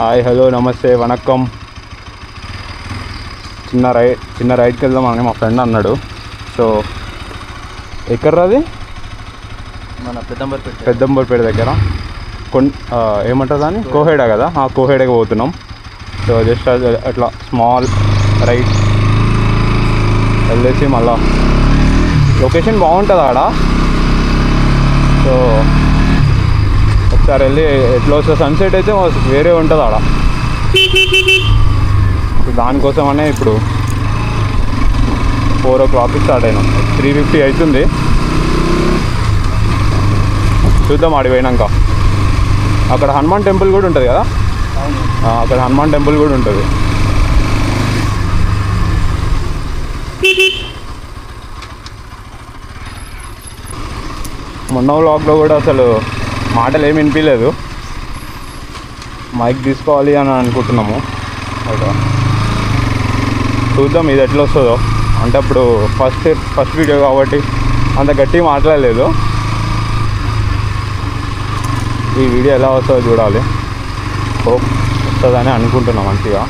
Hi hello నమస్తే వనక్కం. చిన్న రైడ్కి వెళ్దాం అని మా ఫ్రెండ్ అన్నాడు. సో ఎక్కడది? మన పెద్దంబర్పేట దగ్గర ఏమంటారు దాన్ని, కోహెడ కదా, ఆ కోహెడకి పోతున్నాం. సో జస్ట్ అట్లా స్మాల్ రైడ్ వెళ్ళేసి మళ్ళా లొకేషన్ బాగుంటుంది ఆడ. సో ఒకసారి వెళ్ళి ఎట్లా వస్తుంది, సన్సెట్ అయితే వేరే ఉంటుంది ఆడ. దానికోసమనే ఇప్పుడు 4 o'clockకి స్టార్ట్ అయినాం. 3:50 అవుతుంది. చూద్దాం ఆడి పోయినాక. అక్కడ హనుమాన్ టెంపుల్ కూడా ఉంటుంది కదా, అక్కడ హనుమాన్ టెంపుల్ కూడా ఉంటుంది. మొన్న వ్లాగ్లో కూడా అసలు మాటలు ఏమి వినిపించలేదు. మైక్ తీసుకోవాలి అని అనుకుంటున్నాము. చూద్దాం ఇది ఎట్లా వస్తుందో. అంటే అప్పుడు ఫస్ట్ వీడియో కాబట్టి అంత గట్టిగా మాట్లాడలేదు. ఈ వీడియో ఎలా వస్తుందో చూడాలి. హోప్ వస్తుందని అనుకుంటున్నాం మంచిగా.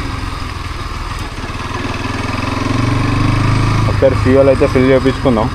ఒకసారి ఫ్యూయల్ అయితే ఫిల్ చేయించుకుందాం.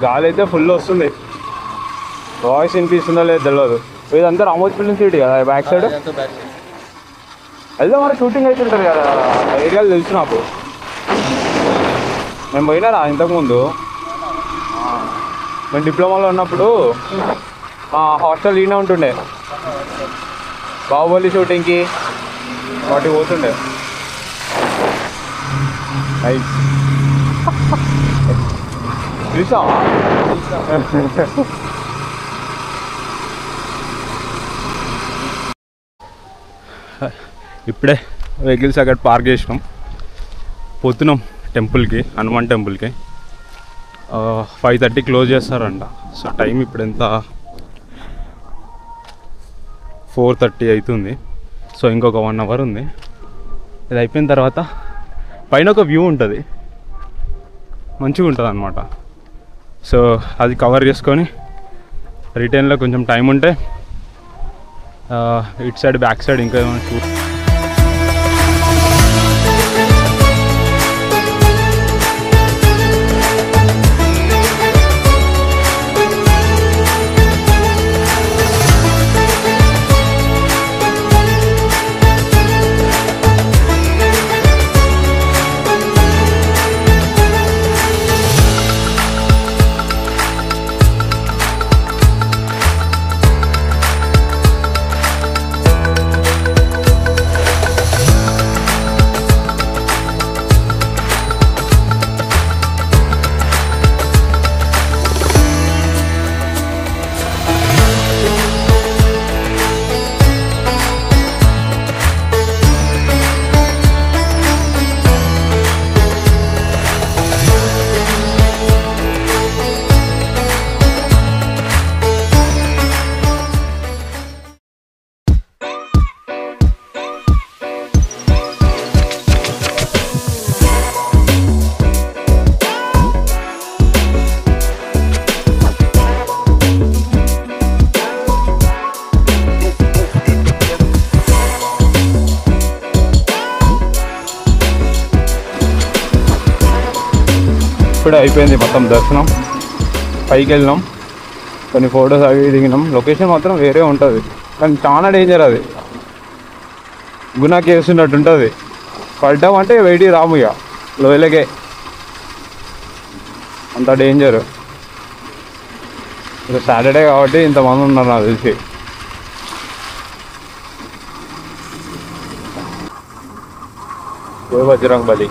గాలి అయితే ఫుల్ వస్తుంది. వాయిస్ వినిపిస్తుందో లేదో తెలియదు. ఇదంతా రామోజీ ఫిల్మ్ సిటీ కదా, బ్యాక్ సైడ్ వెళ్దాం. మరి షూటింగ్ అయితే ఉంటుంది కదా ఏరియాలో, తెలుసు నాకు. మేము పోయినారా ఇంతకుముందు, మేము డిప్లొమాలో ఉన్నప్పుడు మా హాస్టల్ ఈయన ఉంటుండే. బాహుబలి షూటింగ్కి వాటికి పోతుండే. నైస్. చూసావా? ఇప్పుడే వెహికల్స్ అక్కడ పార్క్ చేసినాం. పోతున్నాం టెంపుల్కి, హనుమాన్ టెంపుల్కి. 5:30 క్లోజ్ చేస్తారంట. సో టైం ఇప్పుడు ఎంత, 4:30 అవుతుంది. సో ఇంకొక 1 hour ఉంది. ఇది అయిపోయిన తర్వాత పైన ఒక వ్యూ ఉంటుంది, మంచిగా ఉంటుంది అన్నమాట. సో అది కవర్ చేసుకొని రిటర్న్లో కొంచెం టైం ఉంటే ఇటు సైడ్ బ్యాక్ సైడ్ ఇంకా ఏమైనా చూసి ఇప్పుడే అయిపోయింది మొత్తం దర్శనం. పైకి వెళ్ళినాం, కొన్ని ఫొటోస్ అవి దిగినాం. లొకేషన్ మాత్రం వేరే ఉంటుంది, కానీ చాలా డేంజర్ అది. గుణాకి వేస్తున్నట్టు ఉంటుంది. పడ్డామంటే వెయిట్ రాము ఇక లోయలకే, అంత డేంజర్. ఇక సాటర్డే కాబట్టి ఇంతమంది ఉన్నారు నాకు తెలిసి. జై బజరంగ్ బలి.